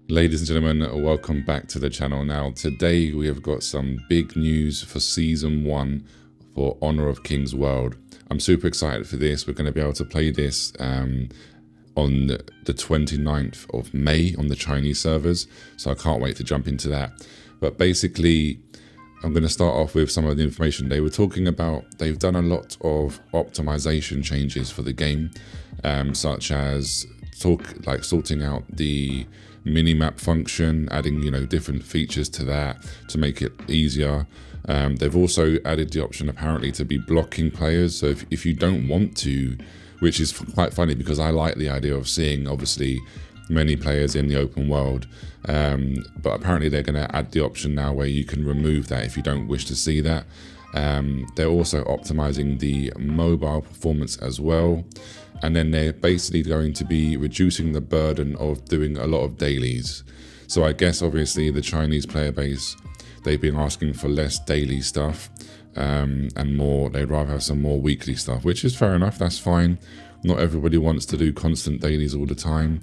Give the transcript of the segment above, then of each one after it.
Ladies and gentlemen, welcome back to the channel. Now, today we have got some big news for Season 1 for Honor of Kings World. I'm super excited for this. We're going to be able to play this on the 29th of May on the Chinese servers, so I can't wait to jump into that. But basically, I'm going to start off with some of the information. They were talking about, they've done a lot of optimization changes for the game, such as sorting out the mini-map function, adding different features to that to make it easier. They've also added the option apparently to be blocking players, so if you don't want to, which is quite funny because I like the idea of seeing obviously many players in the open world, but apparently they're going to add the option now where you can remove that if you don't wish to see that. They're also optimizing the mobile performance as well, and then they're basically going to be reducing the burden of doing a lot of dailies. So I guess obviously the Chinese player base, they've been asking for less daily stuff and more, they'd rather have some more weekly stuff, which is fair enough, that's fine. Not everybody wants to do constant dailies all the time.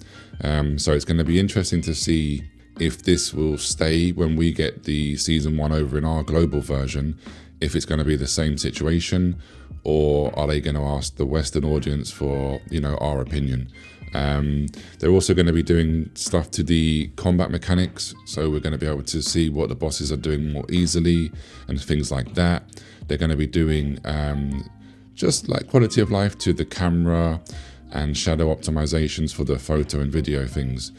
So it's going to be interesting to see if this will stay when we get the Season 1 over in our global version, if it's going to be the same situation, or are they going to ask the Western audience for, our opinion? They're also going to be doing stuff to the combat mechanics, so we're going to be able to see what the bosses are doing more easily and things like that. They're going to be doing just like quality of life to the camera and shadow optimizations for the photo and video things.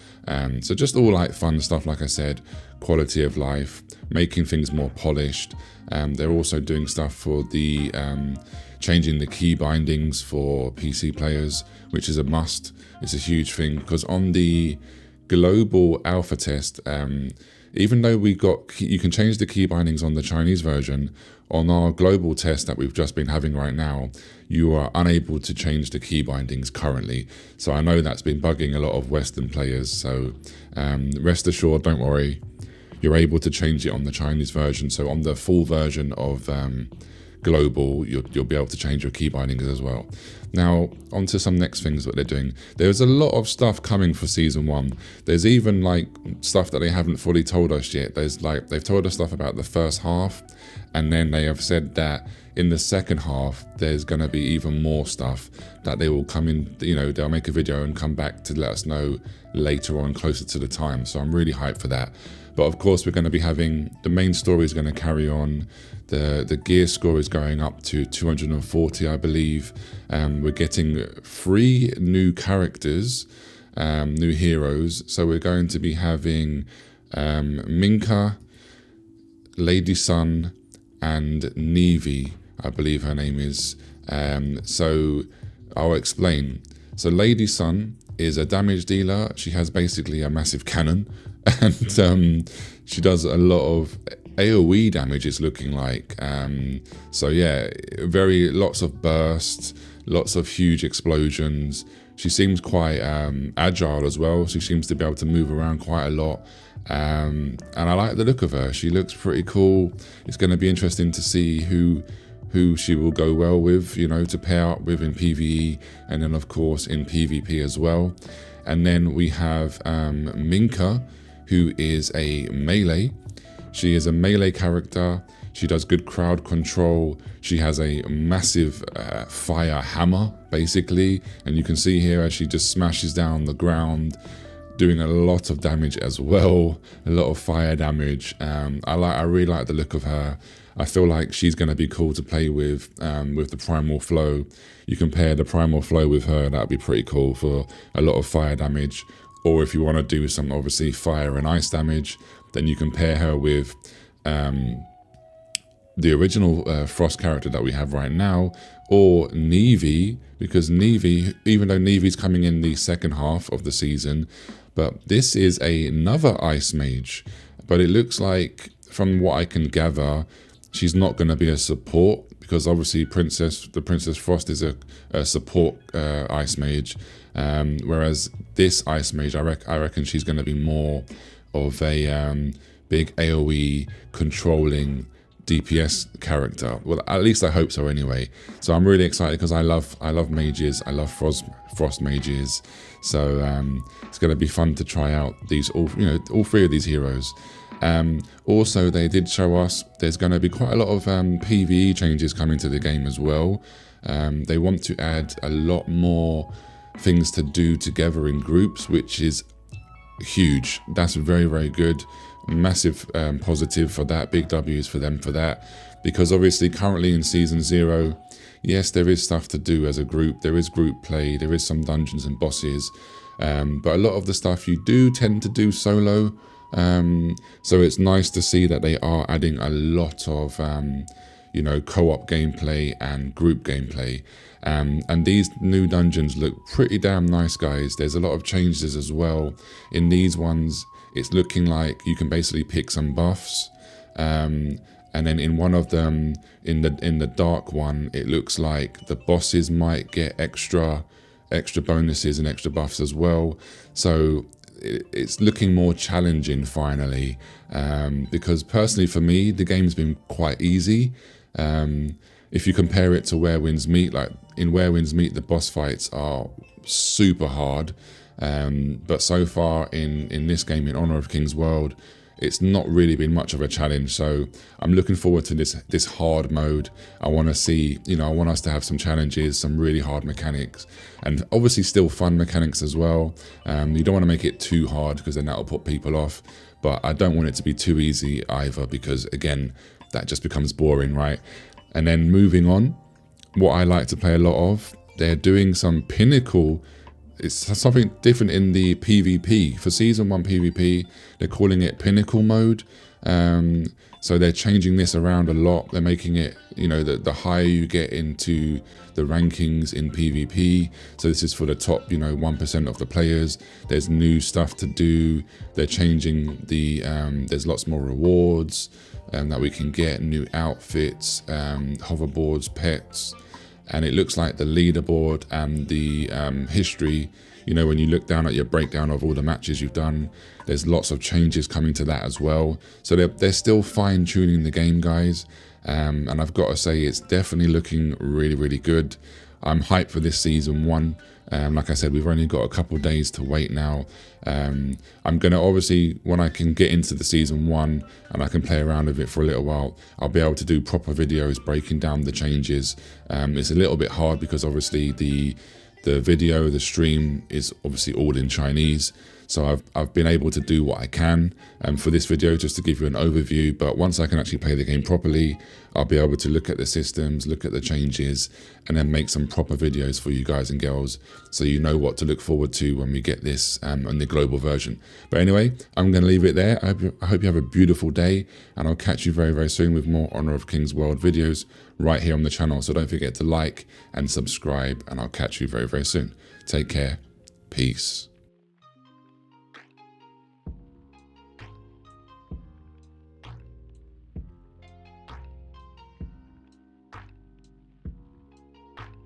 So just all like fun stuff, like I said, quality of life, making things more polished. They're also doing stuff for the changing the key bindings for PC players, which is a must. It's a huge thing because on the global alpha test, even though you can change the key bindings on the Chinese version, on our global test that we've just been having right now, you are unable to change the key bindings currently. So I know that's been bugging a lot of Western players. So rest assured, don't worry, you're able to change it on the Chinese version. So on the full version of global, you'll be able to change your key bindings as well. Now, on to some next things that they're doing. There's a lot of stuff coming for Season 1. There's even like stuff that they haven't fully told us yet. They've told us stuff about the first half, and then they have said that in the second half, there's going to be even more stuff that they will come in, they'll make a video and come back to let us know later on, closer to the time. So I'm really hyped for that. But of course, we're going to be having, the main story is going to carry on. The gear score is going up to 240, I believe. We're getting 3 new characters, new heroes. So we're going to be having Minka, Lady Sun, and Nevi, I believe her name is. So I'll explain. So Lady Sun is a damage dealer. She has basically a massive cannon, and she does a lot of AoE damage, it's looking like. So yeah, lots of bursts, lots of huge explosions. She seems quite agile as well. She seems to be able to move around quite a lot. And I like the look of her. She looks pretty cool. It's going to be interesting to see who she will go well with, to pair up with in PvE, and then of course in PvP as well. And then we have Minka, who is a melee. She is a melee character. She does good crowd control. She has a massive fire hammer, basically. And you can see here as she just smashes down the ground, doing a lot of damage as well, a lot of fire damage. I really like the look of her. I feel like she's going to be cool to play with the Primal Flow. You can pair the Primal Flow with her, that'd be pretty cool for a lot of fire damage. Or if you want to do some obviously fire and ice damage, then you can pair her with the original Frost character that we have right now, or Nevi, because Nevi, even though Nevi's coming in the second half of the season, but this is another ice mage. But it looks like, from what I can gather, she's not going to be a support, because obviously the Princess Frost is a support ice mage, whereas this ice mage, I reckon she's going to be more of a big AoE controlling DPS character. Well, at least I hope so anyway. So I'm really excited because I love mages. I love frost mages. So it's going to be fun to try out these all three of these heroes. Also, they did show us there's going to be quite a lot of PvE changes coming to the game as well. They want to add a lot more things to do together in groups, which is huge. That's very, very good. Massive positive for that. Big W's for them for that, because obviously currently in season 0, yes, there is stuff to do as a group. There is group play, there is some dungeons and bosses, but a lot of the stuff you do tend to do solo. So it's nice to see that they are adding a lot of co-op gameplay and group gameplay. And these new dungeons look pretty damn nice, guys. There's a lot of changes as well. In these ones, it's looking like you can basically pick some buffs. And then in one of them, in the dark one, it looks like the bosses might get extra bonuses and extra buffs as well. So it's looking more challenging finally. Because personally for me, the game's been quite easy. If you compare it to Where Winds Meet, like in Where Winds Meet, the boss fights are super hard. But so far in this game, in Honor of Kings World, it's not really been much of a challenge. So I'm looking forward to this hard mode. I want to see, I want us to have some challenges, some really hard mechanics, and obviously still fun mechanics as well. You don't want to make it too hard because then that'll put people off. But I don't want it to be too easy either, because again, that just becomes boring, right? And then moving on, what I like to play a lot of, they're doing some Pinnacle. It's something different in the PvP. For Season 1 PvP, they're calling it Pinnacle mode. So they're changing this around a lot. They're making it, the higher you get into the rankings in PvP. So this is for the top, 1% of the players. There's new stuff to do. They're changing there's lots more rewards that we can get, new outfits, hoverboards, pets. And it looks like the leaderboard and the history, when you look down at your breakdown of all the matches you've done, there's lots of changes coming to that as well. So they're still fine-tuning the game, guys. And I've got to say, it's definitely looking really, really good. I'm hyped for this Season 1. Like I said, we've only got a couple days to wait now. I'm going to obviously, when I can get into the Season 1 and I can play around with it for a little while, I'll be able to do proper videos breaking down the changes. It's a little bit hard because obviously the video, the stream is obviously all in Chinese. So I've been able to do what I can for this video, just to give you an overview. But once I can actually play the game properly, I'll be able to look at the systems, look at the changes, and then make some proper videos for you guys and girls, so you know what to look forward to when we get this on the global version. But anyway, I'm going to leave it there. I hope you have a beautiful day, and I'll catch you very, very soon with more Honor of Kings World videos right here on the channel. So don't forget to like and subscribe, and I'll catch you very, very soon. Take care. Peace.